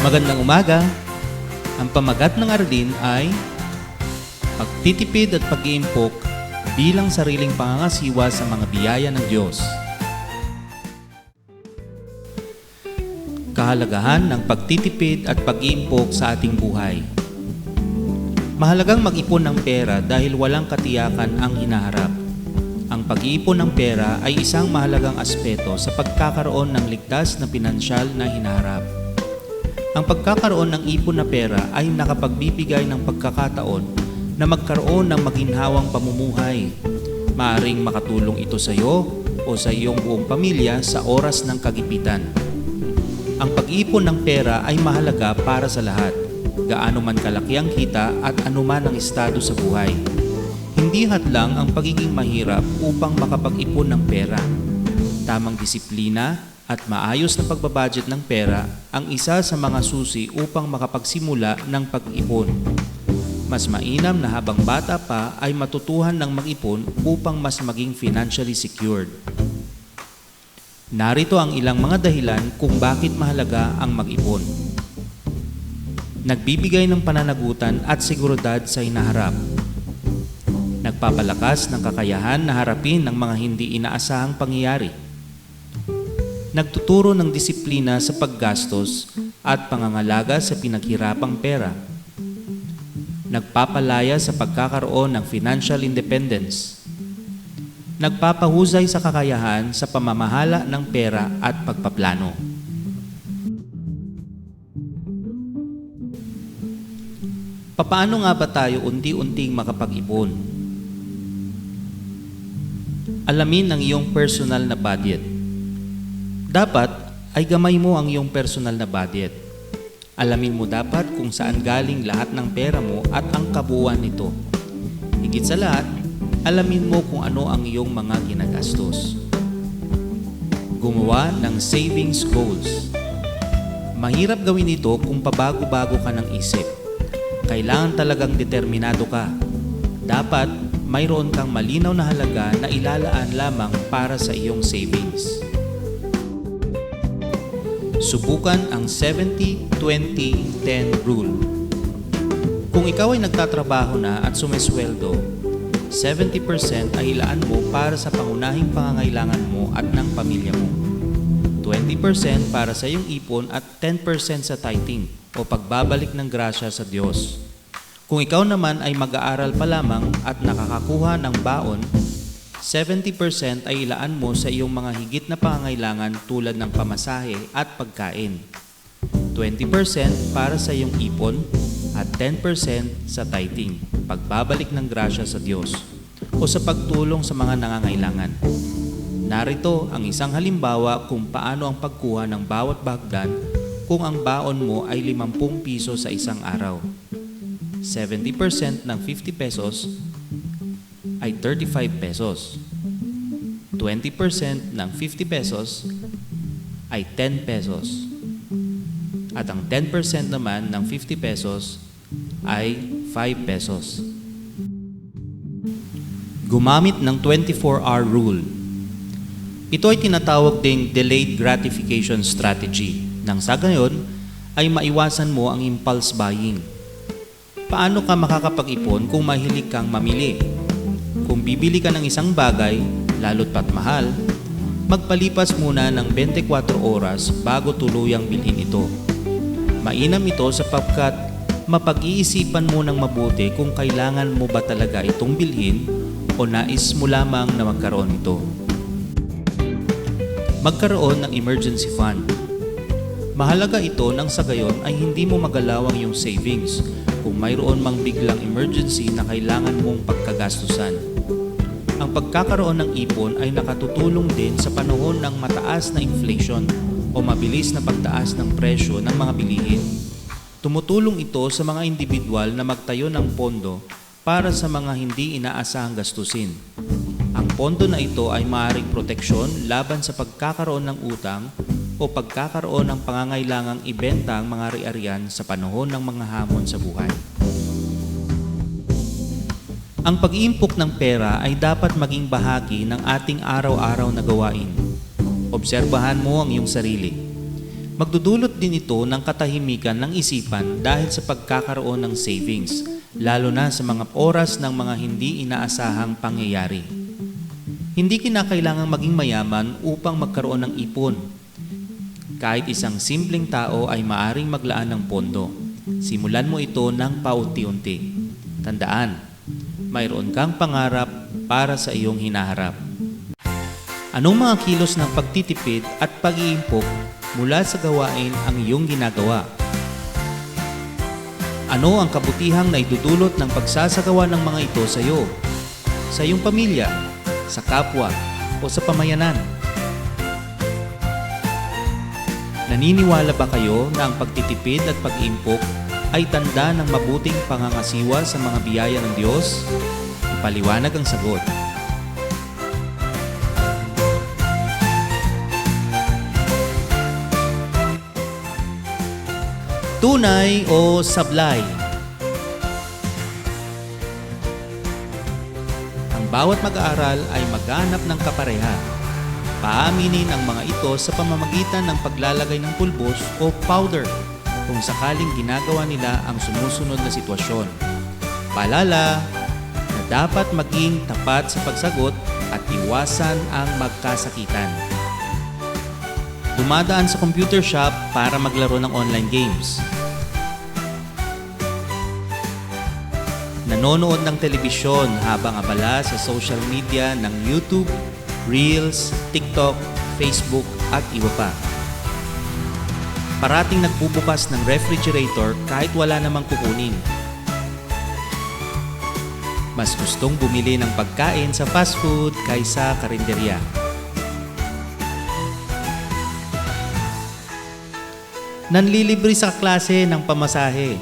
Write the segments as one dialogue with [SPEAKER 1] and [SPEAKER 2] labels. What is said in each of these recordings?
[SPEAKER 1] Magandang umaga. Ang pamagat ng aralin ay pagtitipid at pag-iimpok bilang sariling pangangasiwa sa mga biyaya ng Diyos. Kahalagahan ng pagtitipid at pag-iimpok sa ating buhay. Mahalagang mag-ipon ng pera dahil walang katiyakan ang hinaharap. Ang pag-iipon ng pera ay isang mahalagang aspeto sa pagkakaroon ng ligtas na pinansyal na hinaharap. Ang pagkakaroon ng ipon na pera ay nakapagbibigay ng pagkakataon na magkaroon ng maginhawang pamumuhay. Maaaring makatulong ito sa iyo o sa iyong buong pamilya sa oras ng kagipitan. Ang pag-iipon ng pera ay mahalaga para sa lahat, gaano man kalaki ang kita at anuman ang estado sa buhay. Hindi hadlang ang pagiging mahirap upang makapag-ipon ng pera. Tamang disiplina at maayos na pagbabudget ng pera ang isa sa mga susi upang makapagsimula ng pag-ipon. Mas mainam na habang bata pa ay matutuhan ng mag-ipon upang mas maging financially secured. Narito ang ilang mga dahilan kung bakit mahalaga ang mag-ipon. Nagbibigay ng pananagutan at seguridad sa hinaharap. Nagpapalakas ng kakayahan na harapin ng mga hindi inaasahang pangyayari. Nagtuturo ng disiplina sa paggastos at pangangalaga sa pinaghirapang pera. Nagpapalaya sa pagkakaroon ng financial independence. Nagpapahusay sa kakayahan sa pamamahala ng pera at pagpaplano. Papaano nga ba tayo unti-unting makapag-ipon? Alamin ang iyong personal na budget. Dapat ay gamay mo ang iyong personal na budget. Alamin mo dapat kung saan galing lahat ng pera mo at ang kabuuan nito. Higit sa lahat, alamin mo kung ano ang iyong mga ginagastos. Gumawa ng savings goals. Mahirap gawin ito kung pabago-bago ka ng isip. Kailangan talagang determinado ka. Dapat mayroon kang malinaw na halaga na ilalaan lamang para sa iyong savings. Subukan ang 70-20-10 rule. Kung ikaw ay nagtatrabaho na at sumesweldo, 70% ay ilaan mo para sa pangunahing pangangailangan mo at ng pamilya mo. 20% para sa iyong ipon at 10% sa tithing o pagbabalik ng grasya sa Diyos. Kung ikaw naman ay mag-aaral pa lamang at nakakakuha ng baon, 70% ay ilaan mo sa iyong mga higit na pangangailangan tulad ng pamasahe at pagkain. 20% para sa iyong ipon at 10% sa tithing, pagbabalik ng grasya sa Diyos o sa pagtulong sa mga nangangailangan. Narito ang isang halimbawa kung paano ang pagkuha ng bawat bahagdan kung ang baon mo ay 50 piso sa isang araw. 70% ng 50 pesos ay 35 pesos. 20% ng 50 pesos ay 10 pesos. At ang 10% naman ng 50 pesos ay 5 pesos. Gumamit ng 24-hour rule. Ito ay tinatawag ding delayed gratification strategy. Nang sa gayon ay maiwasan mo ang impulse buying. Paano ka makakapag-ipon kung mahilig kang mamili? Kung bibili ka ng isang bagay, lalo't pat mahal, magpalipas muna ng 24 oras bago tuluyang bilhin ito. Mainam ito sapagkat mapag-iisipan mo ng mabuti kung kailangan mo ba talaga itong bilhin o nais mo lamang na magkaroon ito. Magkaroon ng emergency fund. Mahalaga ito nang sa gayon ay hindi mo magalaw ang iyong savings kung mayroon mang biglang emergency na kailangan mong pagkagastusan. Ang pagkakaroon ng ipon ay nakatutulong din sa panahon ng mataas na inflation o mabilis na pagtaas ng presyo ng mga bilihin. Tumutulong ito sa mga individual na magtayo ng pondo para sa mga hindi inaasahang gastusin. Ang pondo na ito ay maaaring proteksyon laban sa pagkakaroon ng utang o pagkakaroon ng pangangailangang ibenta ang mga ari-arian sa panahon ng mga hamon sa buhay. Ang pag-iimpok ng pera ay dapat maging bahagi ng ating araw-araw na gawain. Obserbahan mo ang iyong sarili. Magdudulot din ito ng katahimikan ng isipan dahil sa pagkakaroon ng savings, lalo na sa mga oras ng mga hindi inaasahang pangyayari. Hindi kinakailangang maging mayaman upang magkaroon ng ipon. Kahit isang simpleng tao ay maaring maglaan ng pondo. Simulan mo ito ng paunti-unti. Tandaan, mayroon kang pangarap para sa iyong hinaharap. Anong mga kilos ng pagtitipid at pag-iimpok mula sa gawain ang iyong ginagawa? Ano ang kabutihang naidudulot ng pagsasagawa ng mga ito sa iyo, sa iyong pamilya, sa kapwa, o sa pamayanan? Naniniwala ba kayo na ang pagtitipid at pag-iimpok ay tanda ng mabuting pangangasiwa sa mga biyaya ng Diyos? Ipaliwanag ang sagot. Tunay o sablay? Ang bawat mag-aaral ay maghanap ng kapareha. Paaminin ang mga ito sa pamamagitan ng paglalagay ng pulbos o powder kung sakaling ginagawa nila ang sumusunod na sitwasyon. Paalala na dapat maging tapat sa pagsagot at iwasan ang magkasakitan. Dumadaan sa computer shop para maglaro ng online games. Nanonood ng telebisyon habang abala sa social media ng YouTube, Reels, TikTok, Facebook at iba pa. Parating nagbubukas ng refrigerator kahit wala namang kukunin. Mas gustong bumili ng pagkain sa fast food kaysa karinderya. Nanlilibre sa klase ng pamasahe.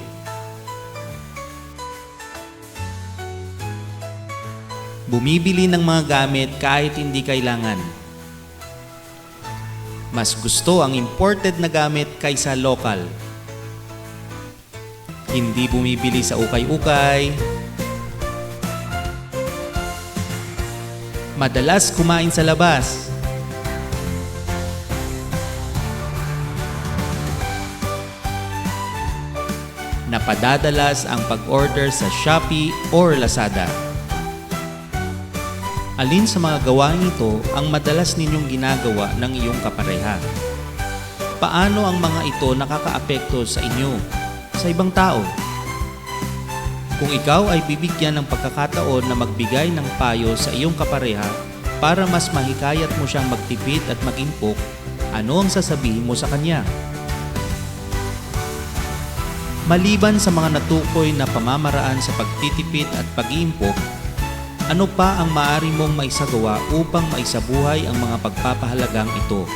[SPEAKER 1] Bumibili ng mga gamit kahit hindi kailangan. Mas gusto ang imported na gamit kaysa local. Hindi bumibili sa ukay-ukay. Madalas kumain sa labas. Napadadalas ang pag-order sa Shopee or Lazada. Alin sa mga gawain ito ang madalas ninyong ginagawa ng iyong kapareha? Paano ang mga ito nakakaapekto sa inyo, sa ibang tao? Kung ikaw ay bibigyan ng pagkakataon na magbigay ng payo sa iyong kapareha para mas mahikayat mo siyang magtipid at mag-impok, ano ang sasabihin mo sa kanya? Maliban sa mga natukoy na pamamaraan sa pagtitipid at pag-iimpok, ano pa ang maaari mong maisagawa upang maisabuhay ang mga pagpapahalagang ito?